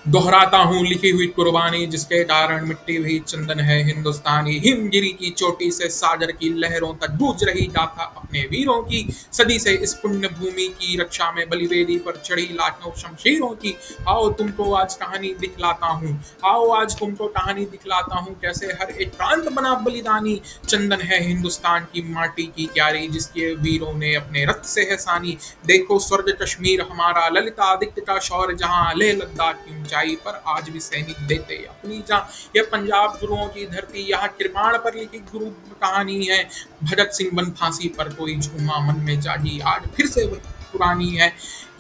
दोहराता हूँ लिखी हुई कुर्बानी, जिसके कारण मिट्टी भी चंदन है हिंदुस्तानी। हिमगिरी की चोटी से सागर की लहरों तक गूंज रही गाथा अपने वीरों की। सदी से इस पुण्य भूमि की रक्षा में बलिवेदी पर चढ़ी लाखों शमशीरों की। आओ तुमको आज कहानी दिखलाता हूँ, आओ आज तुमको कहानी दिखलाता हूँ, कैसे हर एक प्रांत बना बलिदानी। चंदन है हिंदुस्तान की माटी की क्यारी, जिसके वीरों ने अपने रक्त से है सानी। देखो स्वर्ग कश्मीर हमारा, ललितादित्य का शौर्य जहां, लेह लद्दाख की ऊंचाई पर आज भी सैनिक देते अपनी जान। यह पंजाब गुरुओं की धरती, यहाँ कृपाण पर लिखी गुरु कहानी है। भगत सिंह बन फांसी पर कोई झूमा मन में जागी, आज फिर से वही पुरानी है।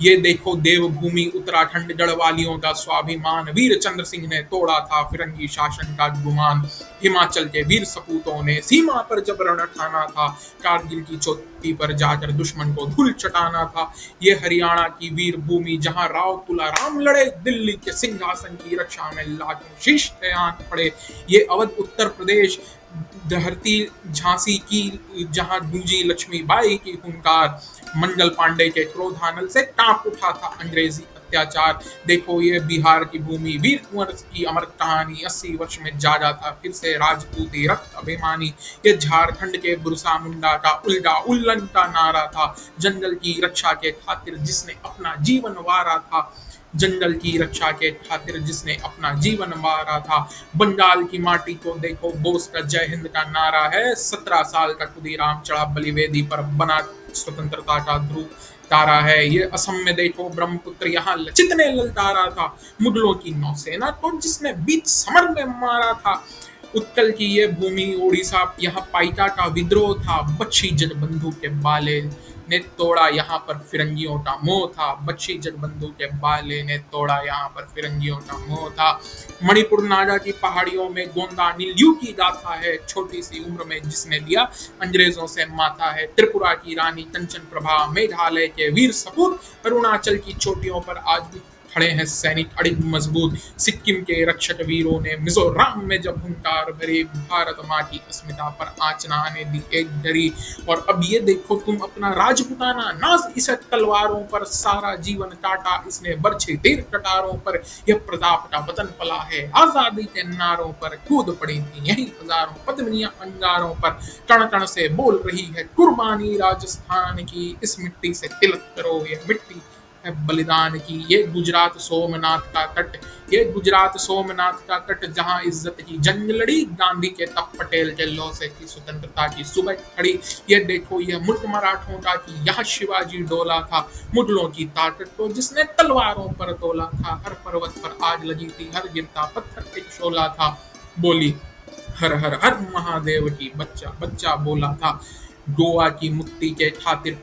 ये देखो देवभूमि उत्तराखंड, गढ़वालियों का स्वाभिमान, वीर चंद्र सिंह ने तोड़ा था फिरंगी शासन का गुमान। हिमाचल के वीर सपूतों ने सीमा पर जब रण ठाना था, कारगिल की चोटी पर जाकर दुश्मन को धूल चटाना था। ये हरियाणा की वीर भूमि, जहां राव तुलाराम लड़े दिल्ली के सिंहासन की रक्षा में लाखों शीश थे आंख पड़े। ये अवध उत्तर प्रदेश धरती झांसी की, जहां गूंजी लक्ष्मीबाई की हुंकार। मंगल पांडे के क्रोधानल से कांप उठा था अंग्रेजी अत्याचार। देखो ये बिहार की भूमि, वीर कुंवर की अमर कहानी, 80 वर्ष में जागा था फिर से राजपूती रक्त अभिमानी। ये झारखंड के बिरसा मुंडा का उल्टा उल्लन का नारा था, जंगल की रक्षा के खातिर जिसने अपना जीवन वारा था। जंगल की रक्षा के खातिर जिसने अपना जीवन वारा था। बंगाल की माटी को देखो, बोस का जय हिंद का नारा है। 17 साल का खुदीराम चढ़ा बलिवेदी पर, बना स्वतंत्रता का ध्रुव तारा है। ये असम में देखो ब्रह्मपुत्र, यहाँ लचित ने ललकारा था मुगलों की नौसेना को, जिसने बीच समर में मारा था। उत्कल की ये भूमि ओडिशा, यहाँ पाइका का विद्रोह था। बख्शी जगबंधु के बाले ने तोड़ा यहाँ पर फिरंगियों का मोह था। बख्शी जगबंधु के बाले ने तोड़ा यहाँ पर फिरंगियों का मोह था। मणिपुर नागा की पहाड़ियों में गोंदा नीलयू की गाथा है, छोटी सी उम्र में जिसने दिया अंग्रेजों से माथा है। त्रिपुरा की रानी कंचन प्रभा, मेघालय के वीर सपूत, अरुणाचल की चोटियों पर आज भी खड़े हैं सैनिक अड़िग मजबूत। सिक्किम के रक्षक वीरों ने मिजोरम में जब हुंकार भरी, भारत माँ की अस्मिता पर आँच न आने दी एक घड़ी। और अब ये देखो तुम अपना राजपुताना, नाज इसे तलवारों पर, सारा जीवन काटा इसने बरछे तीर कटारों पर। यह प्रताप का वतन पला है आजादी के नारों पर, कूद पड़ी थी यही हजारों पद्मिनियां अंगारों पर। कण कण से बोल रही है कुर्बानी राजस्थान की, इस मिट्टी से तिलक करो ये मिट्टी है बलिदान की। ये गुजरात सोमनाथ का तट, ये गुजरात सोमनाथ का तट, जहां इज्जत की जंग लड़ी गांधी के तब पटेल के लौ से की स्वतंत्रता की सुबह खड़ी। ये देखो ये मुल्क मराठों का, कि यहाँ शिवाजी डोला था मुगलों की ताकत को जिसने तलवारों पर तोला था। हर पर्वत पर आग लगी थी, हर गिरता पत्थर एक शोला था। बोली हर हर हर महादेव की, बच्चा बच्चा बोला था। गोवा की मुक्ति के खातिर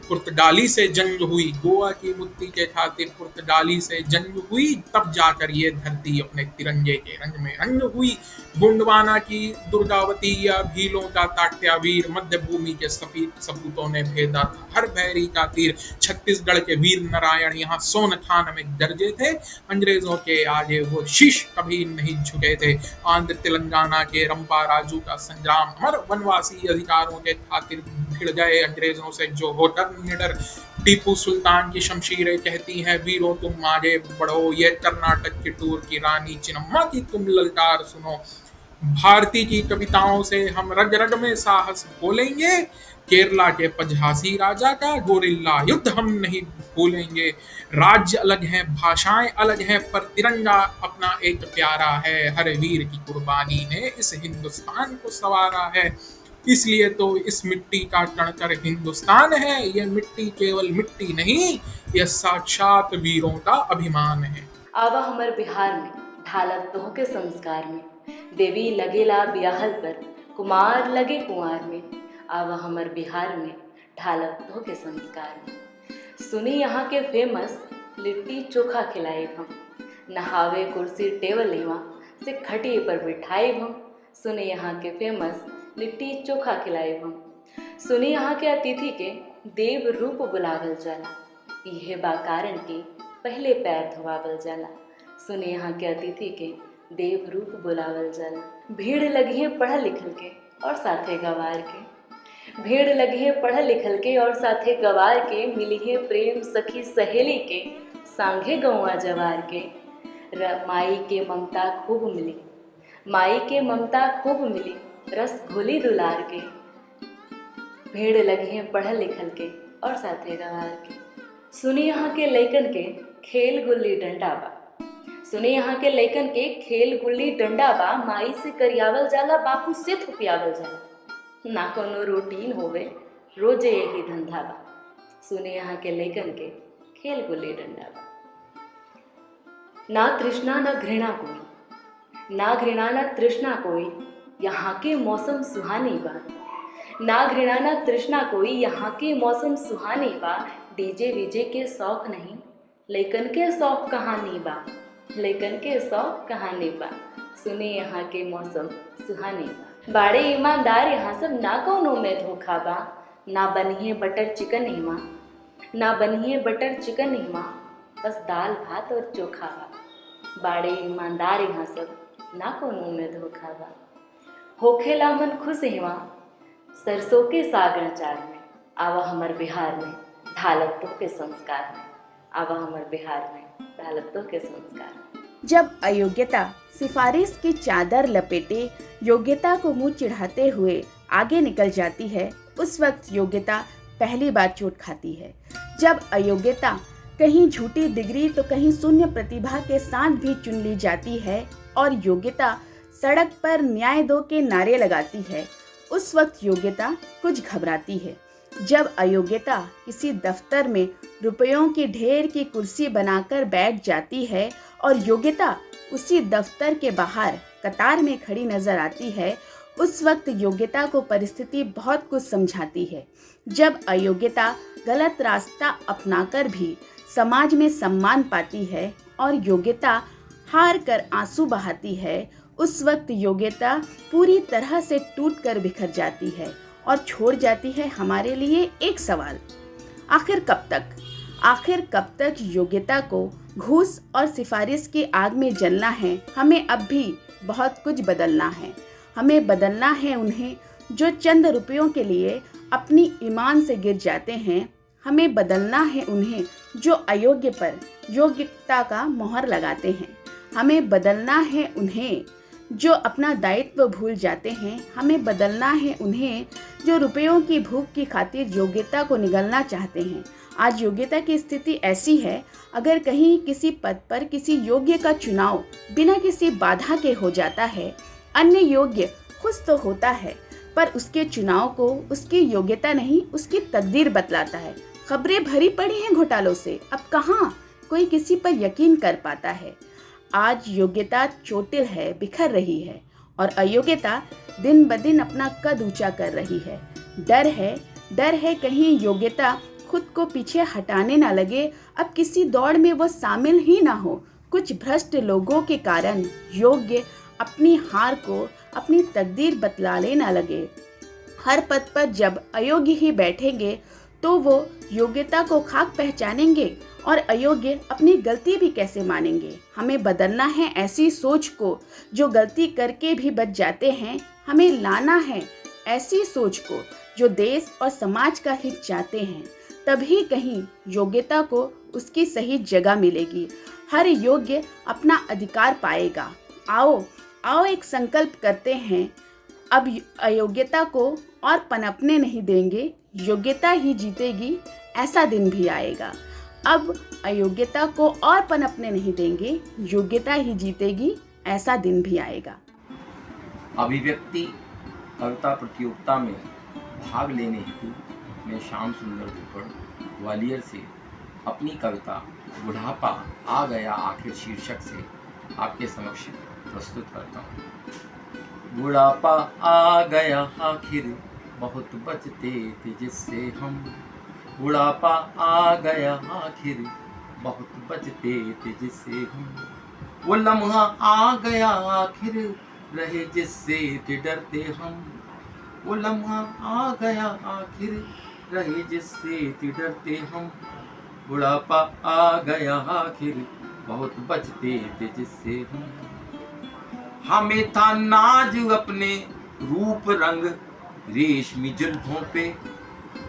पुर्तगाली से जंग हुई, गोवा की मुक्ति के खातिर पुर्तगाली से जंग हुई, तब जाकर ये धरती अपने तिरंगे के रंग में रंग हुई। गोंडवाना की दुर्गावती या भीलों का तात्यावीर, मध्य भूमि के सपूतों ने भेदा था हर भैरी का तीर। छत्तीसगढ़ के वीर नारायण यहाँ सोनखान में गरजे थे, अंग्रेजों के आगे वो शीश कभी नहीं झुके थे। आंध्र तेलंगाना के रंपा राजू का संग्राम अमर, वनवासी अधिकारों के खातिर भिड़ गए अंग्रेजों से जो होकर निडर। टीपू सुल्तान की शमशीरें कहती हैं वीरों तुम आगे बढ़ो, ये कर्नाटक की टूर की रानी चिन्नम्मा की तुम ललकार सुनो। भारती की कविताओं से हम रग रग में साहस बोलेंगे, केरला के पजहासी राजा का गोरिल्ला युद्ध हम नहीं भूलेंगे। राज्य अलग है, भाषाएं अलग हैं, पर तिरंगा अपना एक प्यारा है। हर वीर की कुर्बानी ने इस हिंदुस्तान को संवारा है, इसलिए तो इस मिट्टी का कणकर हिंदुस्तान है। यह मिट्टी केवल मिट्टी नहीं, यह साक्षात वीरों का अभिमान है। आवा हमर बिहार में ढालव तोह के संस्कार में, देवी लगेला बियाहल पर, कुमार लगे कुंवार में। आवा हमर बिहार में ढालव तोह के संस्कार में, सुनी यहाँ के फेमस लिट्टी चोखा खिलाए हम। नहावे कुर्सी टेबल लेवा से खटिए पर बिठाए हम। सुनी यहाँ के फेमस लिट्टी चोखा खिलाए हम। सुनी यहाँ के अतिथि के देव रूप बुलावल जाला, इहे बा कारण की पहले पैर धोवावल जाला। सुने यहाँ के अतिथि के देव रूप बुलावल जाला। भीड़ लगी है पढ़ल लिखल के और साथे गवार के, भीड़ लगी है पढ़ल लिखल के और साथे गवार के। मिली है प्रेम सखी सहेली के, सांघे गौआ जवार के। माई के ममता खूब मिली, माई के ममता खूब मिली, रस घोली दुलार के, भेड़ लगे हैं पढ़ल लिखल के और साथे गंवार के। सुनी यहाँ के लइकन के खेल गुल्ली डंडा बा, सुनी यहाँ के लइकन के खेल गुल्ली डंडा बा, माई से करियावल जाला, बापू से थुपियावल जाला, ना कोनो रूटीन होवे, रोजे यही धंधा बा। सुने यहाँ के लइकन के खेल गुल्ली डंडा बा। ना तृष्णा ना घृणा कोई, ना घृणा ना तृष्णा कोई, यहाँ के मौसम सुहानी बा। ना घृणा ना तृष्णा कोई, यहाँ के मौसम सुहानी बा। डीजे वीजे के शौक नहीं, लइकन के शौक कहानी बा, लइकन के शौक कहानी बा। सुने यहाँ के मौसम सुहानी बा। बाड़े ईमानदार यहाँ सब, ना कौनों में धोखा बा। ना बनिए बटर चिकन हिमा, ना बनिए बटर चिकन हिमा, बस दाल भात और चोखा बा। बाड़े ईमानदार यहाँ सब, ना कोनो में धोखा बा। होखेला मन खुश हिमा, सरसों के साग अचार में, आवा हमर बिहार में ढालत के संस्कार में, आवा हमर बिहार में ढालत के संस्कार में। जब अयोग्यता सिफारिश की चादर लपेटे योग्यता को मुंह चिढ़ाते हुए आगे निकल जाती है, उस वक्त योग्यता पहली बार चोट खाती है। जब अयोग्यता कहीं झूठी डिग्री तो कहीं शून्य प्रतिभा के साथ भी चुन ली जाती है और योग्यता सड़क पर न्याय दो के नारे लगाती है, उस वक्त योग्यता कुछ घबराती है। जब अयोग्यता किसी दफ्तर में रुपयों की ढेर की कुर्सी बनाकर बैठ जाती है और योग्यता उसी दफ्तर के बाहर कतार में खड़ी नजर आती है, उस वक्त योग्यता को परिस्थिति बहुत कुछ समझाती है। जब अयोग्यता गलत रास्ता अपनाकर भी समाज में सम्मान पाती है और योग्यता हार कर आंसू बहाती है, उस वक्त योग्यता पूरी तरह से टूट कर बिखर जाती है और छोड़ जाती है हमारे लिए एक सवाल, आखिर कब तक? आखिर कब तक योग्यता को घूस और सिफारिश की आग में जलना है? हमें अब भी बहुत कुछ बदलना है। हमें बदलना है उन्हें जो चंद रुपयों के लिए अपनी ईमान से गिर जाते हैं। हमें बदलना है उन्हें जो अयोग्य पर योग्यता का मोहर लगाते हैं। हमें बदलना है उन्हें जो अपना दायित्व भूल जाते हैं। हमें बदलना है उन्हें जो रुपयों की भूख की खातिर योग्यता को निगलना चाहते हैं। आज योग्यता की स्थिति ऐसी है, अगर कहीं किसी पद पर किसी योग्य का चुनाव बिना किसी बाधा के हो जाता है, अन्य योग्य खुश तो होता है, पर उसके चुनाव को उसकी योग्यता नहीं उसकी तकदीर बतलाता है। खबरें भरी पड़ी हैं घोटालों से, अब कहाँ कोई किसी पर यकीन कर पाता है। आज योग्यता चोटिल है, बिखर रही है और अयोग्यता दिन ब दिन अपना कद ऊंचा कर रही है। डर है कहीं योग्यता खुद को पीछे हटाने ना लगे, अब किसी दौड़ में वो शामिल ही ना हो। कुछ भ्रष्ट लोगों के कारण योग्य अपनी हार को अपनी तकदीर बतलाने ना लगे। हर पद पर जब अयोग्य ही बैठेंगे तो वो योग्यता को खाक पहचानेंगे और अयोग्य अपनी गलती भी कैसे मानेंगे। हमें बदलना है ऐसी सोच को जो गलती करके भी बच जाते हैं। हमें लाना है ऐसी सोच को जो देश और समाज का हित चाहते हैं। तभी कहीं योग्यता को उसकी सही जगह मिलेगी। हर योग्य अपना अधिकार पाएगा। आओ एक संकल्प करते हैं, अब अयोग्यता को और पनपने नहीं देंगे, योग्यता ही जीतेगी, ऐसा दिन भी आएगा। अब अयोग्यता को और पनपने नहीं देंगे, योग्यता ही जीतेगी, ऐसा दिन भी आएगा। अभिव्यक्ति कविता प्रतियोगिता में भाग लेने हेतु मैं श्याम सुंदर दुक्कड़ ग्वालियर से अपनी कविता बुढ़ापा आ गया आखिर शीर्षक से आपके समक्ष प्रस्तुत करता हूँ। बुढ़ापा आ गया आखिर बहुत बचते थे जिससे हम, बुढ़ापा आ गया आखिर बहुत बचते थे जिससे हम, वो लम्हा आ गया आखिर रहे जिससे थे डरते हम, वो लम्हा आ गया आखिर रहे जिससे थे डरते हम, बुढ़ापा आ गया आखिर बहुत बचते थे जिससे हम। हमें था नाज अपने रूप रंग रेशमी जुल्फों पे,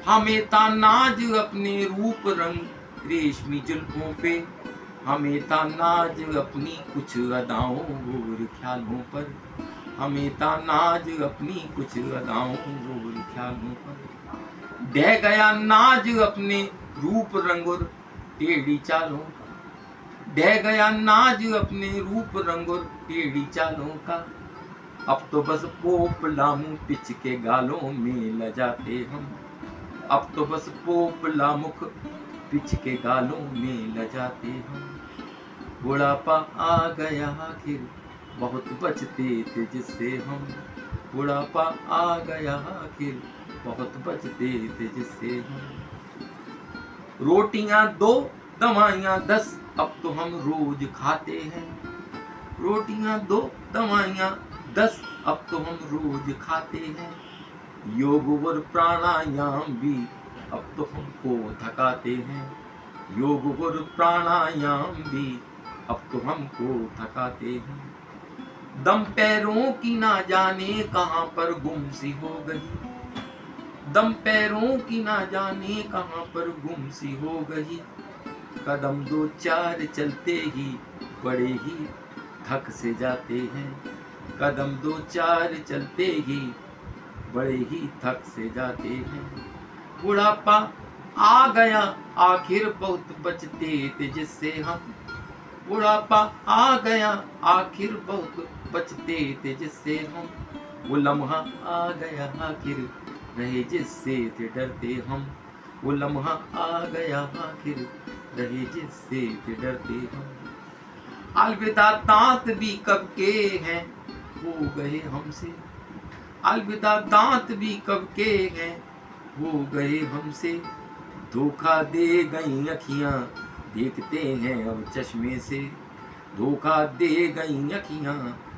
हमें था नाज अपने रूप रंग रेशमी जुल्फों पे, हमें था नाज अपनी कुछ अदाओं और ख्यालों पर, हमें था नाज अपनी कुछ अदाओं और ख्यालों पर। ढह गया नाज अपने रूप रंग और टेढ़ी चालों का, ढह गया नाज अपने रूप रंग और टेढ़ी चालों का। अब तो बस पोपला मुंह पिच के गालों में लजाते हम, अब तो बस पोपला मुख पिच के गालों में लजाते हम। बुढ़ापा आ गया आखिर बहुत बचते थे जिससे हम, बुढ़ापा आ गया आखिर बहुत बचते थे जिससे हम। रोटियां 2 दवाइयां 10 अब तो हम रोज खाते हैं, रोटियां 2 दवाइयां 10 अब तो हम रोज खाते हैं। योग और प्राणायाम भी अब तो हमको थकाते हैं, योग और प्राणायाम भी अब तो हमको थकाते हैं। दम पैरों की ना जाने कहां पर गुम सी हो गई, दम पैरों की ना जाने कहां पर गुम सी हो गई। कदम 2-4 चलते ही बड़े ही थक से जाते हैं, कदम 2-4 चलते ही बड़े ही थक से जाते हैं। बुढ़ापा आ गया आखिर बहुत बचते थे जिससे हम, बुढ़ापा आ गया आखिर बहुत बचते थे जिससे हम। वो लम्हा आ गया आखिर रहे जिससे थे डरते हम, वो लम्हा आ गया आखिर रहे जिससे थे डरते हम। अलविदा दांत भी कब के हैं हो गए हमसे, अलविदा दांत भी कब के हैं हो गए हमसे। धोखा दे गई अखियां देखते हैं अब चश्मे से, धोखा दे गई अखियां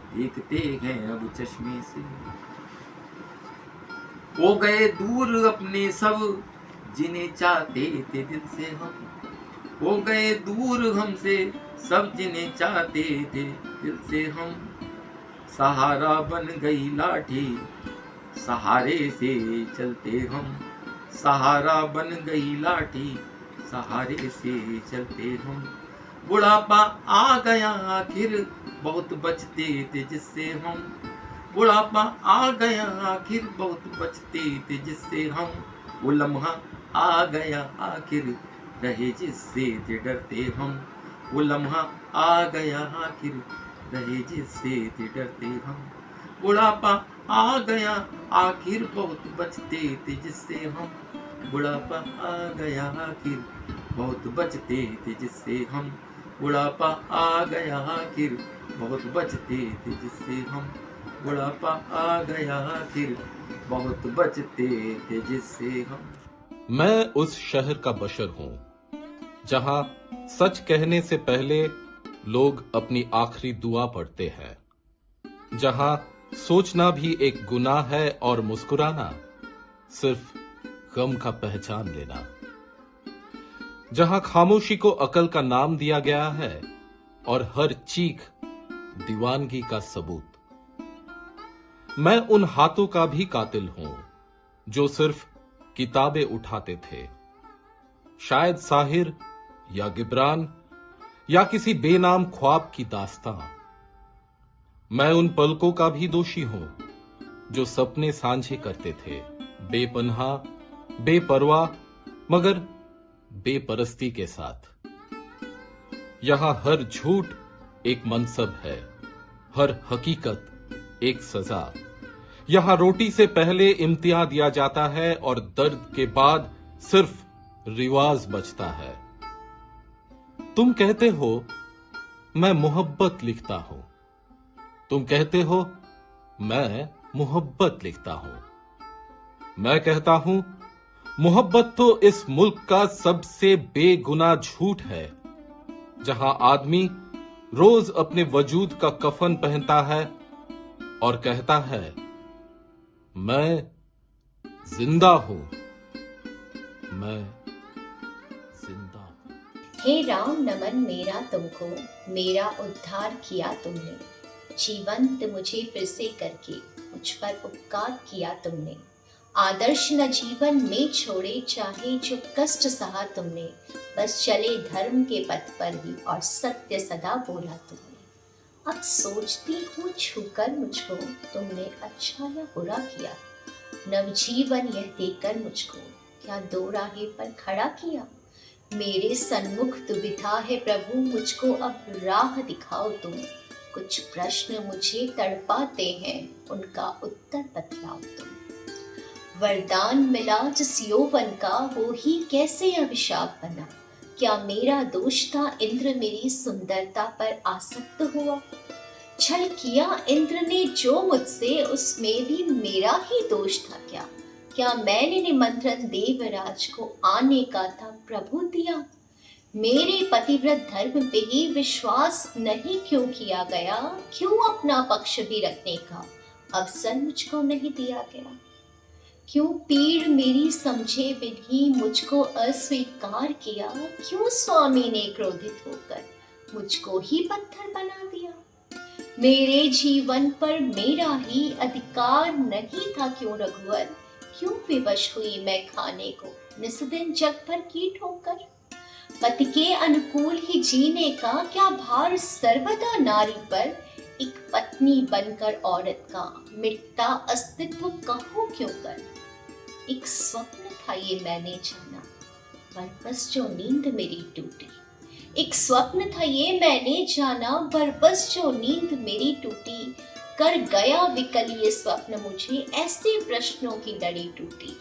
देखते हैं अब चश्मे से। हो गए दूर अपने सब जिन्हें चाहते थे दिल से हम, हो गए दूर हमसे सब जिन्हें चाहते थे दिल से हम। सहारा बन गई लाठी सहारे से चलते हम, सहारा बन गई लाठी सहारे से चलते हम। बुढ़ापा आ गया आखिर बहुत बचते थे जिससे हम, बुढ़ापा आ गया आखिर बहुत बचते थे जिससे हम। वो लम्हा आ गया आखिर रहे जिससे थे डरते हम, वो लम्हा आ गया आखिर रहे जिससे थे डरते हम। बुढ़ापा आ गया आखिर बहुत बचते थे जिससे हम, बुढ़ापा आ गया आखिर बहुत बचते थे जिससे हम। बुढ़ापा आ गया आखिर बहुत बचते थे जिससे हम, बुढ़ापा आ गया आखिर बहुत बचते थे जिससे हम। मैं उस शहर का बशर हूं जहां सच कहने से पहले लोग अपनी आखिरी दुआ पढ़ते हैं, जहां सोचना भी एक गुनाह है और मुस्कुराना सिर्फ गम का पहचान लेना, जहां खामोशी को अकल का नाम दिया गया है और हर चीख दीवानगी का सबूत। मैं उन हाथों का भी कातिल हूं जो सिर्फ किताबें उठाते थे, शायद साहिर या गिबरान या किसी बेनाम ख्वाब की दास्तां। मैं उन पलकों का भी दोषी हूं जो सपने सांझे करते थे, बेपन्हा बेपरवाह मगर बेपरस्ती के साथ। यहां हर झूठ एक मनसब है, हर हकीकत एक सजा। यहां रोटी से पहले इम्तियाज दिया जाता है और दर्द के बाद सिर्फ रिवाज बचता है। तुम कहते हो मैं मोहब्बत लिखता हूं, तुम कहते हो मैं मोहब्बत लिखता हूं। मैं कहता हूं मोहब्बत तो इस मुल्क का सबसे बेगुनाह झूठ है, जहां आदमी रोज अपने वजूद का कफन पहनता है और कहता है मैं जिंदा हूं, मैं जिंदा हूं। हे राम नमन मेरा तुमको, मेरा उद्धार किया तुमने, जीवंत मुझे फिर से करके मुझ पर उपकार किया तुमने। आदर्श न जीवन में छोड़े, चाहे जो कष्ट सहा तुमने, बस चले धर्म के पथ पर ही और सत्य सदा बोला तुमने। अब सोचती हूँ छूकर मुझको तुमने अच्छा या बुरा किया। नवजीवन यह देकर मुझको क्या दो राहें पर खड़ा किया। मेरे सन्मुख दुविधा है प्रभु, मुझको अब राह दिखाओ तुम। कुछ प्रश्न मुझे तड़पाते हैं, उनका उत्तर बतलाओ तुम। वरदान मिला जिस यौवन का, वो ही कैसे अभिशाप बना। क्या मेरा दोष था इंद्र मेरी सुंदरता पर आसक्त हुआ। छल किया इंद्र ने जो मुझसे, उसमें भी मेरा ही दोष था क्या। क्या मैंने निमंत्रण देवराज को आने का था प्रभु दिया। मेरे पतिव्रत धर्म पे ही विश्वास नहीं क्यों किया गया। क्यों अपना पक्ष भी रखने का अवसर मुझको नहीं दिया गया। क्यों पीड़ मेरी समझे विधि मुझको अस्वीकार किया। क्यों स्वामी ने क्रोधित होकर मुझको ही पत्थर बना दिया। मेरे जीवन पर मेरा ही अधिकार नहीं था क्यों रघुवर। क्यों विवश हुई मैं खाने को निस्दिन जग भर की ठोकर। पति के अनुकूल ही जीने का क्या भार सर्वदा नारी पर। एक पत्नी बनकर औरत का मिटता अस्तित्व कहो क्यों कर। एक स्वप्न था ये मैंने जाना, पर बस जो नींद मेरी टूटी। एक स्वप्न था ये मैंने जाना, पर बस जो नींद मेरी टूटी। कर गया विकल ये स्वप्न मुझे, ऐसे प्रश्नों की लड़ी टूटी।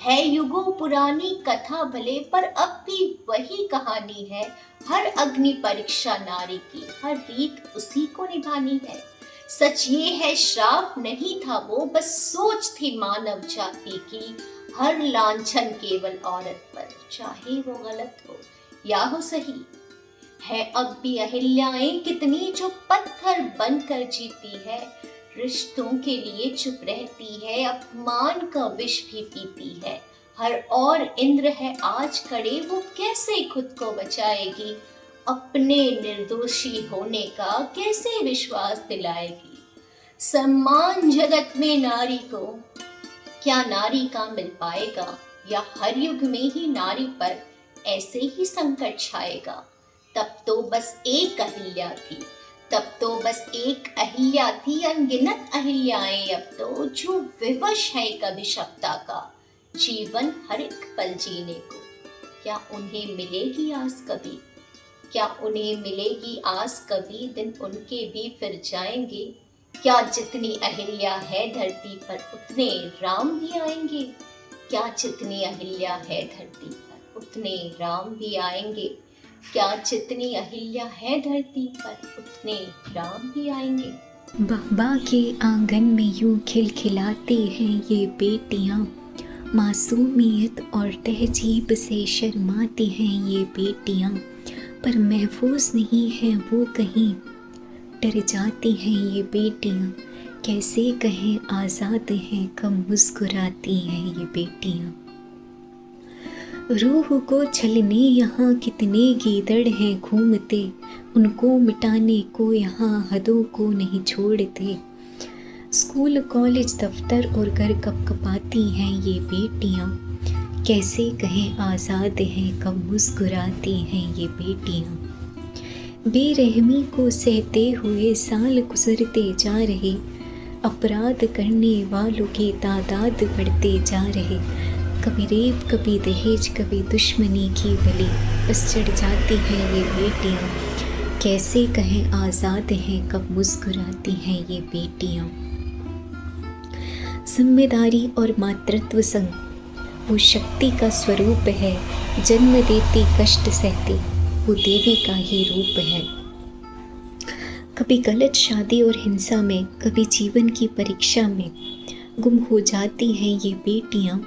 है युगों पुरानी कथा भले, पर अब भी वही कहानी है। हर अग्नि परीक्षा नारी की, हर रीत उसी को निभानी है। सच ये है श्राप नहीं था वो, बस सोच थी मानव जाति की। हर लांछन केवल औरत पर, चाहे वो गलत हो या हो सही। है अब भी अहिल्याएं कितनी जो पत्थर बनकर जीती है। रिश्तों के लिए चुप रहती है, अपमान का विष भी पीती है। हर और इंद्र है आज खड़े, वो कैसे खुद को बचाएगी। अपने निर्दोषी होने का कैसे विश्वास दिलाएगी। सम्मान जगत में नारी को क्या नारी का मिल पाएगा। या हर युग में ही नारी पर ऐसे ही संकट छाएगा। तब तो बस एक अहिल्या थी, तब तो बस एक अहिल्या थी। अनगिनत अहिल्याएं अब तो जो विवश है कभी शब्दा का जीवन हर एक पल जीने को। क्या उन्हें मिलेगी आस कभी, क्या उन्हें मिलेगी आस कभी। दिन उनके भी फिर जाएंगे। क्या जितनी अहिल्या है धरती पर उतने राम भी आएंगे। क्या जितनी अहिल्या है धरती पर उतने राम भी आएंगे। क्या जितनी अहिल्या है धरती पर उतने राम भी आएंगे। बाबा के आंगन में यूं खिलखिलाती हैं ये बेटियां। मासूमियत और तहजीब से शर्माती हैं ये बेटियां। पर महफूज नहीं है वो कहीं, डर जाती हैं ये बेटियां। कैसे कहें आज़ाद हैं, कम मुस्कुराती हैं ये बेटियां। रूह को छलने यहाँ कितने गीदड़ हैं घूमते, उनको मिटाने को यहाँ हदों को नहीं छोड़ते। स्कूल कॉलेज दफ्तर और घर कपकपाती हैं ये बेटियाँ। कैसे कहें आज़ाद हैं, कब मुस्कुराती हैं ये बेटियाँ। बेरहमी को सहते हुए साल गुजरते जा रहे, अपराध करने वालों की तादाद बढ़ते जा रहे। कभी रेप, कभी दहेज, कभी दुश्मनी की बलि बस चढ़ जाती हैं ये बेटियाँ। कैसे कहें आज़ाद हैं, कब मुस्कुराती हैं ये बेटियाँ। जिम्मेदारी और मातृत्व संग वो शक्ति का स्वरूप है। जन्म देती कष्ट सहती वो देवी का ही रूप है। कभी गलत शादी और हिंसा में, कभी जीवन की परीक्षा में गुम हो जाती हैं ये बेटियाँ।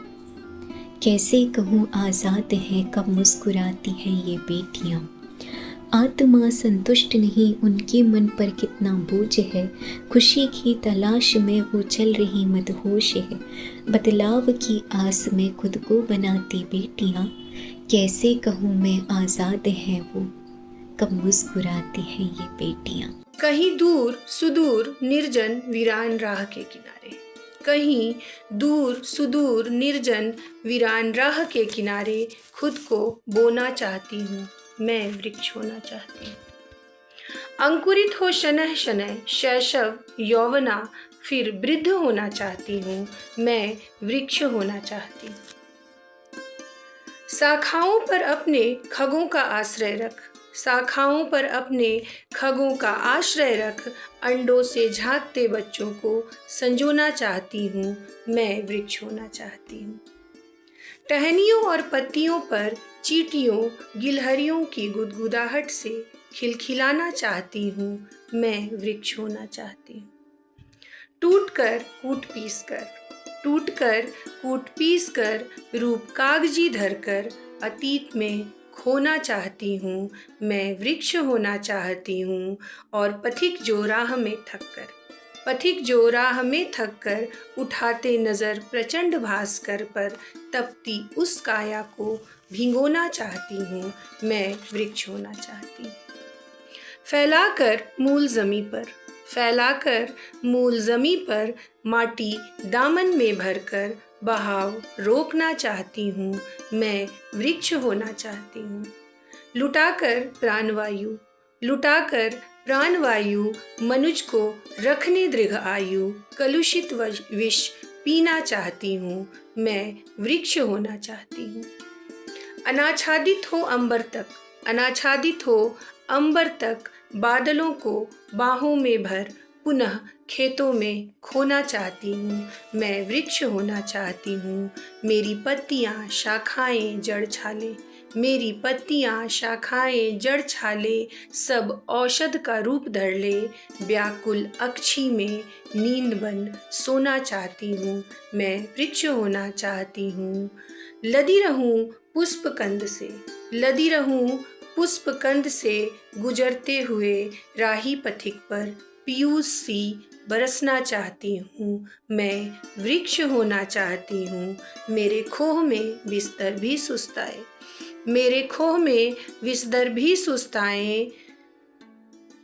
कैसे कहूँ आज़ाद हैं, कब मुस्कुराती हैं ये बेटियाँ। आत्मा संतुष्ट नहीं, उनके मन पर कितना बोझ है। खुशी की तलाश में वो चल रही मदहोश है। बदलाव की आस में खुद को बनाती बेटियाँ। कैसे कहूँ मैं आज़ाद हैं वो, कब मुस्कुराती हैं ये बेटियाँ। कहीं दूर सुदूर निर्जन वीरान राह के किनारे कहीं दूर सुदूर निर्जन वीरान राह के किनारे खुद को बोना चाहती हूँ, मैं वृक्ष होना चाहती हूँ। अंकुरित हो शनह शनह शैशव यौवना, फिर वृद्ध होना चाहती हूँ, मैं वृक्ष होना चाहती हूँ। शाखाओं पर अपने खगों का आश्रय रख, शाखाओं पर अपने खगों का आश्रय रख, अंडों से झांकते बच्चों को संजोना चाहती हूँ, मैं वृक्ष होना चाहती हूँ। टहनियों और पत्तियों पर चींटियों गिलहरियों की गुदगुदाहट से खिलखिलाना चाहती हूँ, मैं वृक्ष होना चाहती हूँ। टूटकर कूट पीस कर रूप कागजी धरकर अतीत में खोना चाहती हूँ, मैं वृक्ष होना चाहती हूँ। और पथिक जो राह में थक कर उठाते नज़र प्रचंड भास्कर पर तपती उस काया को भिगोना चाहती हूँ, मैं वृक्ष होना चाहती हूँ। फैलाकर मूल ज़मी पर माटी दामन में भरकर बहाव रोकना चाहती हूँ, मैं वृक्ष होना चाहती हूँ। लुटाकर प्राणवायु मनुज को रखने दीर्घ आयु, कलुषित विष पीना चाहती हूँ, मैं वृक्ष होना चाहती हूँ। अनाच्छादित हो अंबर तक बादलों को बाहों में भर पुनः खेतों में खोना चाहती हूँ, मैं वृक्ष होना चाहती हूँ। मेरी पत्तियाँ शाखाएं जड़ छाले सब औषध का रूप धर ले, व्याकुल अक्षी में नींद बन सोना चाहती हूँ, मैं वृक्ष होना चाहती हूँ। लदी रहूं पुष्पकंद से गुजरते हुए राही पथिक पर पीयूष सी बरसना चाहती हूँ, मैं वृक्ष होना चाहती हूँ। मेरे खोह में विस्तर भी सुस्ताएं,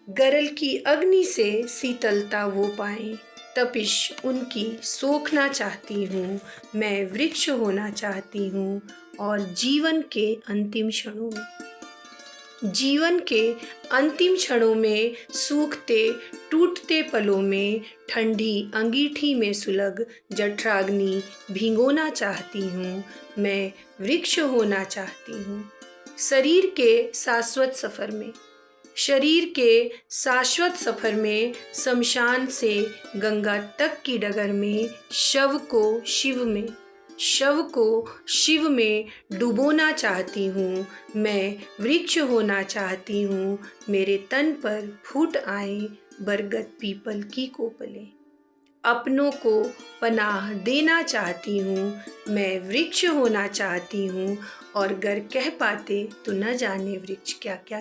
गरल की अग्नि से शीतलता वो पाएं, तपिश उनकी सोखना चाहती हूँ, मैं वृक्ष होना चाहती हूँ। और जीवन के अंतिम क्षणों में सूखते टूटते पलों में ठंडी अंगीठी में सुलग जठराग्नि भिगोना चाहती हूँ, मैं वृक्ष होना चाहती हूँ। शरीर के शाश्वत सफर में शमशान से गंगा तक की डगर में शव को शिव में डुबोना चाहती हूँ, मैं वृक्ष होना चाहती हूँ। मेरे तन पर फूट आए बरगद पीपल की कोपलें, अपनों को पनाह देना चाहती हूँ, मैं वृक्ष होना चाहती हूँ। और गर कह पाते तो न जाने वृक्ष क्या क्या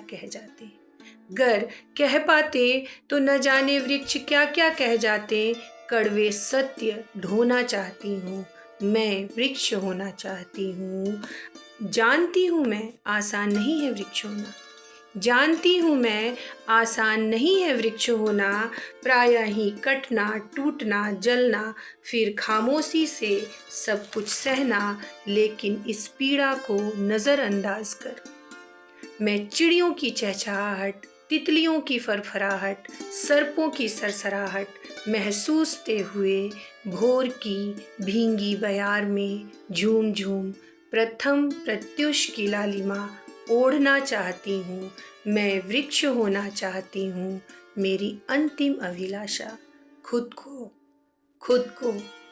कह जाते, कड़वे सत्य ढोना चाहती हूँ, मैं वृक्ष होना चाहती हूँ। जानती हूँ मैं आसान नहीं है वृक्ष होना, प्रायः ही कटना टूटना जलना, फिर खामोशी से सब कुछ सहना, लेकिन इस पीड़ा को नज़रअंदाज कर मैं चिड़ियों की चहचहाहट, तितलियों की फरफराहट, सर्पों की सरसराहट महसूसते हुए भोर की भींगी बयार में झूम झूम प्रथम प्रत्युष की लालिमा ओढ़ना चाहती हूँ, मैं वृक्ष होना चाहती हूँ। मेरी अंतिम अभिलाषा खुद को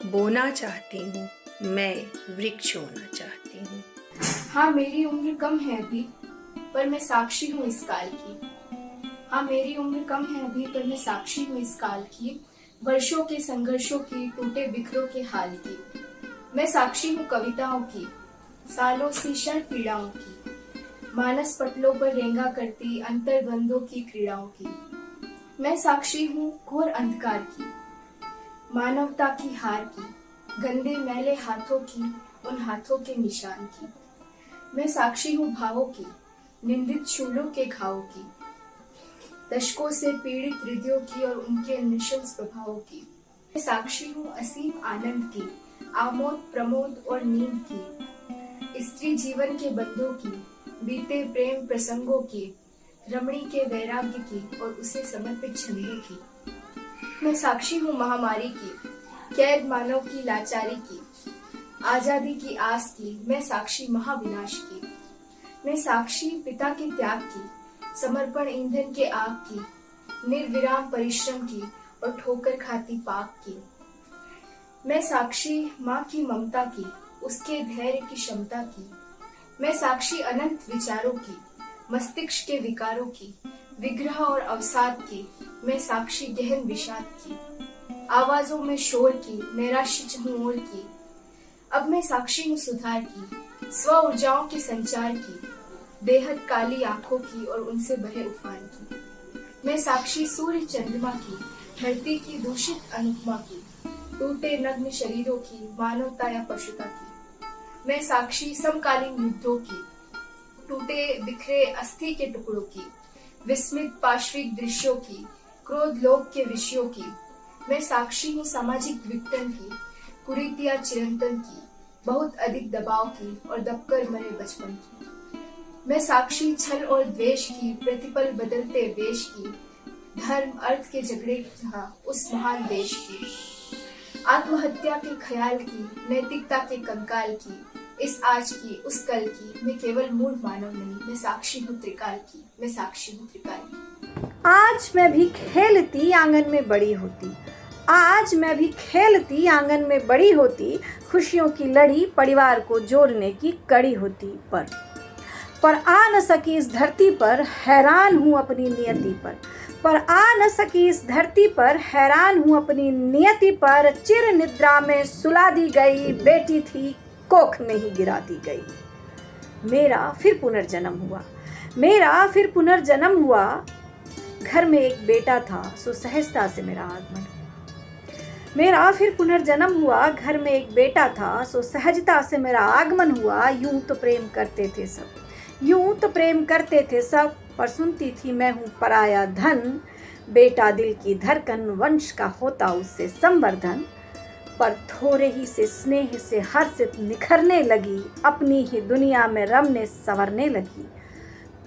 बोना चाहती हूँ, मैं वृक्ष होना चाहती हूँ। हाँ, मेरी उम्र कम है अभी, पर मैं साक्षी हूँ इस काल की। वर्षों के संघर्षों की, टूटे बिखरों के हाल की। मैं साक्षी हूँ कविताओं की, सालों सी क्षण पीड़ाओं की, मानस पटलों पर रेंगा करती अंतर्द्वंदों की क्रीड़ाओं की। मैं साक्षी हूँ घोर अंधकार की, मानवता की हार की, गंदे मैले हाथों की, उन हाथों के निशान की। मैं साक्षी हूँ भावों की, निंदित शूलों के घावों की, दशकों से पीड़ित हृदयों की और उनके नृशंस प्रभावों की। मैं साक्षी हूँ असीम आनंद की, आमोद प्रमोद और नींद की, स्त्री जीवन के बंधों की, बीते प्रेम प्रसंगों की, रमणी के वैराग्य की और उसे समर्पित छंदों की। मैं साक्षी हूँ महामारी की, कैद मानव की लाचारी की, आजादी की आस की, मैं साक्षी महाविनाश की। मैं साक्षी पिता के त्याग की, समर्पण ईंधन के आग की, निर्विराम परिश्रम की और ठोकर खाती पाप की। मैं साक्षी माँ की ममता की, उसके धैर्य की क्षमता की। मैं साक्षी अनंत विचारों की, मस्तिष्क के विकारों की, विग्रह और अवसाद की। मैं साक्षी गहन विषाद की, आवाजों में शोर की, नैराश्य चहुओर की। अब मैं साक्षी हूँ सुधार की, स्व ऊर्जाओं के संचार की, बेहद काली आंखों की और उनसे बहे उफान की। मैं साक्षी सूर्य चंद्रमा की, धरती की दूषित अनुपमा की, टूटे नग्न शरीरों की, मानवता या पशुता की। मैं साक्षी समकालीन युद्धों की, टूटे बिखरे अस्थि के टुकड़ों की, विस्मित पार्श्विक दृश्यों की, क्रोध लोभ के विषयों की। मैं साक्षी हूँ सामाजिक विघटन की, कुरीतियां चिरंतन की, बहुत अधिक दबाव की और दबकर मरे बचपन की। मैं साक्षी छल और द्वेष की, प्रतिपल बदलते वेश की, धर्म अर्थ के झगड़े था उस महान देश की, आत्महत्या के ख्याल की, नैतिकता के कंकाल की, इस आज की उस कल की। मैं केवल मूल मानव नहीं, मैं साक्षी हूँ त्रिकाल की, मैं साक्षी हूँ त्रिकाल की। आज मैं भी खेलती आंगन में बड़ी होती, आज मैं भी खेलती आंगन में बड़ी होती, खुशियों की लड़ी परिवार को जोड़ने की कड़ी होती। पर आ न सकी इस धरती पर, हैरान हूँ अपनी नियति पर आ न सकी इस धरती पर, हैरान हूँ अपनी नियति पर। चिर निद्रा में सुला दी गई बेटी थी, कोख में ही गिरा दी गई। मेरा फिर पुनर्जन्म हुआ, मेरा फिर पुनर्जन्म हुआ। घर में एक बेटा था, सो सहजता से मेरा आगमन। मेरा फिर पुनर्जन्म हुआ, घर में एक बेटा था, सो सहजता से मेरा आगमन हुआ। यूं तो प्रेम करते थे सब, यूं तो प्रेम करते थे सब, पर सुनती थी मैं हूँ पराया धन। बेटा दिल की धड़कन, वंश का होता उससे संवर्धन। पर थोड़े ही से स्नेह से हर्षित निखरने लगी, अपनी ही दुनिया में रमने संवरने लगी।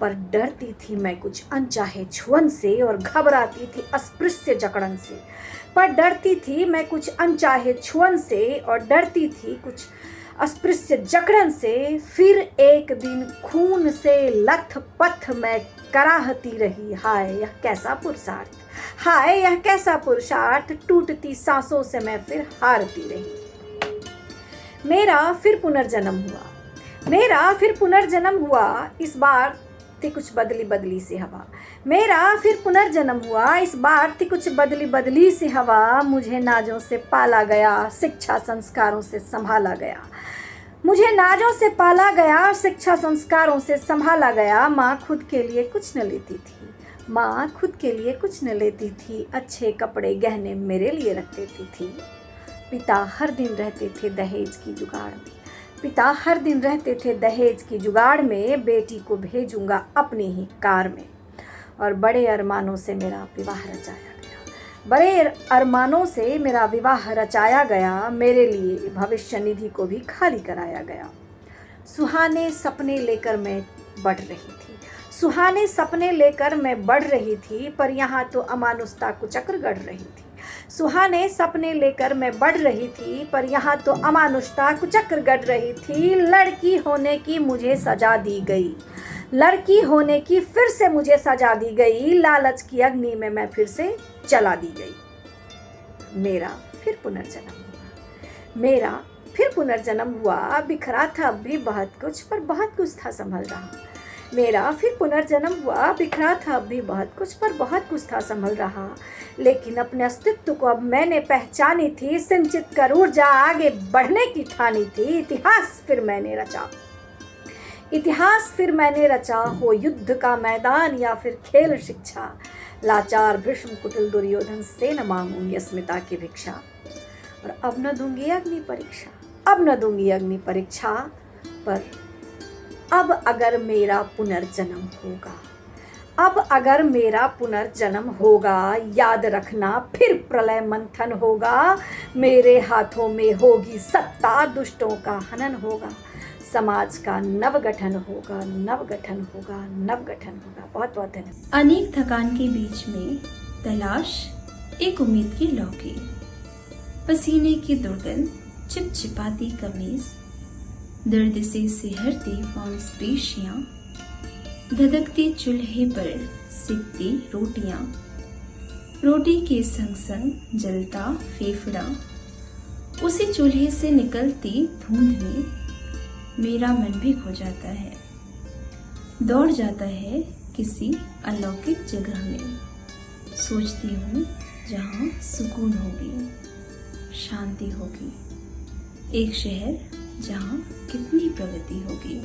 पर डरती थी मैं कुछ अनचाहे छुअन से और घबराती थी अस्पृश्य जकड़न से। पर डरती थी मैं कुछ अनचाहे छुअन से और डरती थी कुछ अस्पृश्य जकड़न से। फिर एक दिन खून से लथपथ मैं कराहती रही, हाय यह कैसा पुरुषार्थ, हाय यह कैसा पुरुषार्थ। टूटती सांसों से मैं फिर हारती रही। मेरा फिर पुनर्जन्म हुआ, मेरा फिर पुनर्जन्म हुआ। इस बार थी कुछ बदली बदली सी हवा, मेरा फिर पुनर्जन्म हुआ। इस बार थी कुछ बदली बदली सी हवा। मुझे नाजों से पाला गया, शिक्षा संस्कारों से संभाला गया। मुझे नाजों से पाला गया, शिक्षा संस्कारों से संभाला गया। माँ खुद के लिए कुछ न लेती थी, माँ खुद के लिए कुछ न लेती थी। अच्छे कपड़े गहने मेरे लिए रख देती थी। पिता हर दिन रहते थे दहेज की जुगाड़ में, पिता हर दिन रहते थे दहेज की जुगाड़ में। बेटी को भेजूंगा अपनी ही कार में। और बड़े अरमानों से मेरा विवाह रचाया गया, बड़े अरमानों से मेरा विवाह रचाया गया। मेरे लिए भविष्य निधि को भी खाली कराया गया। सुहाने सपने लेकर मैं बढ़ रही थी, सुहाने सपने लेकर मैं बढ़ रही थी। पर यहाँ तो अमानुषता कुचक्र गढ़ रही थी। सुहाने सपने लेकर मैं बढ़ रही थी, पर यहाँ तो अमानुषता कुचक्र गढ़ रही थी। लड़की होने की मुझे सजा दी गई, लड़की होने की फिर से मुझे सजा दी गई। लालच की अग्नि में मैं फिर से जला दी गई। मेरा फिर पुनर्जन्म हुआ, मेरा फिर पुनर्जन्म हुआ। बिखरा था अब भी बहुत कुछ, पर बहुत कुछ था संभल रहा। मेरा फिर पुनर्जन्म हुआ, बिखरा था अब भी बहुत कुछ, पर बहुत कुछ था संभल रहा। लेकिन अपने अस्तित्व को अब मैंने पहचानी थी, संचित कर ऊर्जा आगे बढ़ने की ठानी थी। इतिहास फिर मैंने रचा, इतिहास फिर मैंने रचा। हो युद्ध का मैदान या फिर खेल शिक्षा, लाचार भीष्म कुटिल दुर्योधन से न मांगूंगी अस्मिता की भिक्षा। और अब न दूंगी अग्नि परीक्षा, अब न दूंगी अग्नि परीक्षा। पर अब अगर मेरा पुनर्जन्म होगा, अब अगर मेरा पुनर्जन्म होगा, याद रखना फिर प्रलय मंथन होगा। मेरे हाथों में होगी सत्ता, दुष्टों का हनन होगा, समाज का नवगठन होगा, नवगठन होगा, नवगठन होगा। बहुत बहुत धन्यवाद। अनेक थकान के बीच में तलाश एक उम्मीद की लौकी, पसीने की दुर्गंध, चिपचिपाती कमीज, दर्द से सिहरती मांसपेशियां, धधकते चूल्हे पर सिकती रोटियां, रोटी के संग संग जलता फेफड़ा, उसी चूल्हे से निकलती धुंध में मेरा मन भी खो जाता है, दौड़ जाता है किसी अलौकिक जगह में। सोचती हूँ जहाँ सुकून होगी, शांति होगी, एक शहर जहाँ कितनी प्रगति होगी,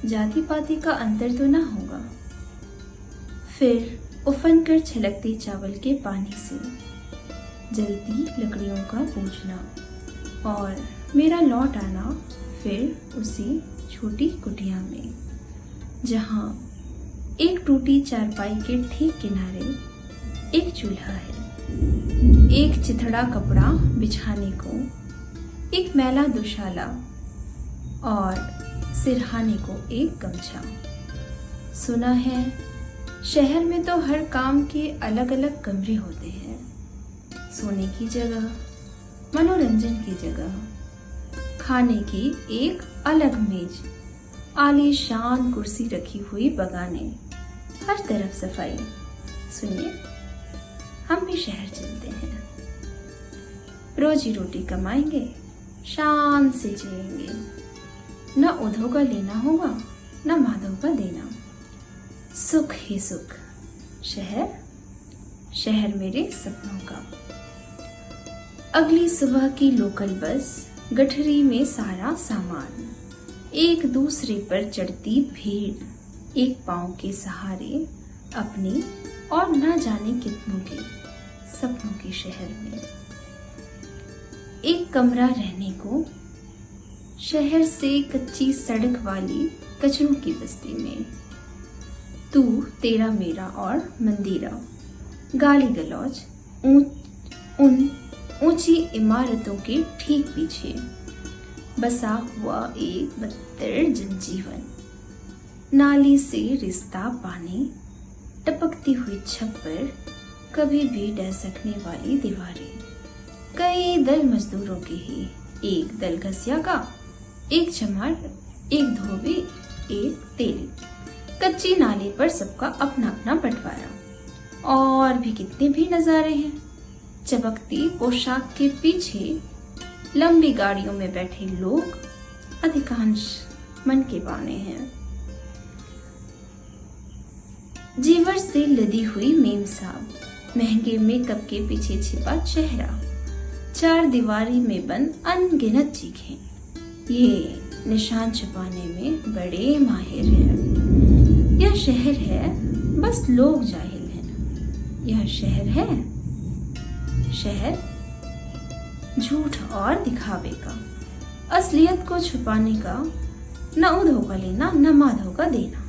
जाति पाति का अंतर तो ना होगा। फिर उफन कर छलकते चावल के पानी से जलती लकड़ियों का पूछना और मेरा लौट आना फिर उसी छोटी कुटिया में, जहाँ एक टूटी चारपाई के ठीक किनारे एक चूल्हा है, एक चिथड़ा कपड़ा बिछाने को, एक मैला दुशाला और सिरहाने को एक गमछा। सुना है शहर में तो हर काम के अलग अलग कमरे होते हैं, सोने की जगह, मनोरंजन की जगह, खाने की एक अलग मेज, आलीशान कुर्सी रखी हुई बगाने, हर तरफ सफाई। सुनिए, हम भी शहर चलते हैं, रोजी रोटी कमाएंगे, शान से जिएंगे, न उधो का लेना होगा न माधव का देना, सुख ही सुख। शहर, शहर मेरे सपनों का। अगली सुबह की लोकल बस, गठरी में सारा सामान, एक दूसरे पर चढ़ती भीड़, एक पांव के सहारे अपने और न जाने कितनों के सपनों के शहर में। एक कमरा रहने को, शहर से कच्ची सड़क वाली कचरों की बस्ती में, तू तेरा मेरा और मंदिरा, गाली गलौज उन ऊंची इमारतों के ठीक पीछे बसा हुआ एक बदतर जनजीवन, नाली से रिश्ता पानी, टपकती हुई छत पर कभी भी डह सकने वाली दीवारें, कई दल मजदूरों के ही, एक दल घसिया का, एक चमार, एक धोबी, एक तेली, कच्ची नाली पर सबका अपना अपना बंटवारा। और भी कितने भी नजारे हैं, चमकती पोशाक के पीछे लंबी गाड़ियों में बैठे लोग, अधिकांश मन के बाने हैं। जीवर से लदी हुई मेम साहब, महंगे मेकअप के पीछे छिपा चेहरा, चार दीवारी में बंद अनगिनत चीखें, ये निशान छुपाने में बड़े माहिर हैं। यह शहर है, बस लोग जाहिल हैं। यह शहर है, शहर झूठ और दिखावे का, असलियत को छुपाने का, न उधो का लेना न माधो का देना,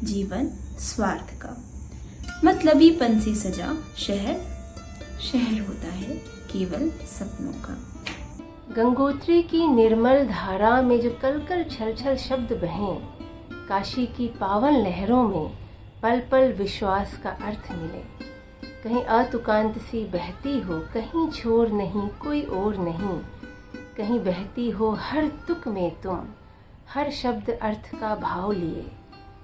जीवन स्वार्थ का, मतलबीपन से सजा शहर, शहर होता है केवल सपनों का। गंगोत्री की निर्मल धारा में जो कलकल छल छल शब्द बहें, काशी की पावन लहरों में पल पल विश्वास का अर्थ मिले। कहीं अतुकांत सी बहती हो, कहीं छोर नहीं कोई और नहीं, कहीं बहती हो हर तुक में तुम, हर शब्द अर्थ का भाव लिए।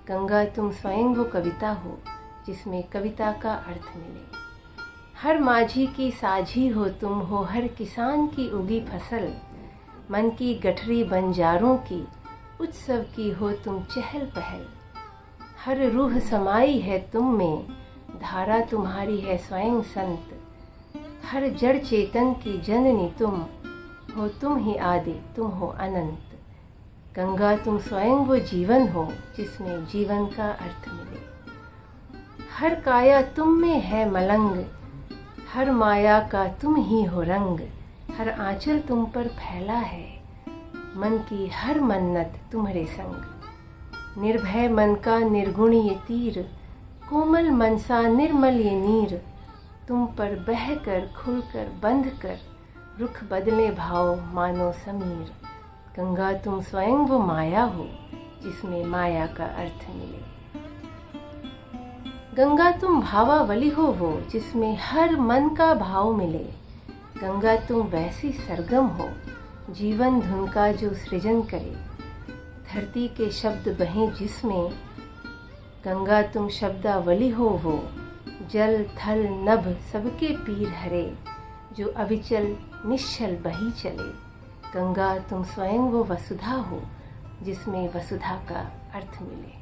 गंगा तुम स्वयं वो कविता हो जिसमें कविता का अर्थ मिले। हर माझी की साझी हो तुम, हो हर किसान की उगी फसल, मन की गठरी बंजारों की, उत्सव की हो तुम चहल पहल। हर रूह समाई है तुम में, धारा तुम्हारी है स्वयं संत, हर जड़ चेतन की जननी तुम हो, तुम ही आदि तुम हो अनंत। गंगा तुम स्वयं वो जीवन हो जिसमें जीवन का अर्थ मिले। हर काया तुम में है मलंग, हर माया का तुम ही हो रंग, हर आंचल तुम पर फैला है, मन की हर मन्नत तुम्हारे संग। निर्भय मन का निर्गुण ये तीर, कोमल मन सा निर्मल ये नीर, तुम पर बह कर खुल कर बंध कर, रुख बदले भाव मानो समीर। गंगा तुम स्वयं वो माया हो, जिसमें माया का अर्थ मिले। गंगा तुम भावावली हो वो, जिसमें हर मन का भाव मिले। गंगा तुम वैसी सरगम हो, जीवन धुन का जो सृजन करे। धरती के शब्द बहें जिसमें, गंगा तुम शब्दावली हो वो। जल थल नभ सबके पीर हरे, जो अविचल निश्चल बही चले। गंगा तुम स्वयं वो वसुधा हो, जिसमें वसुधा का अर्थ मिले।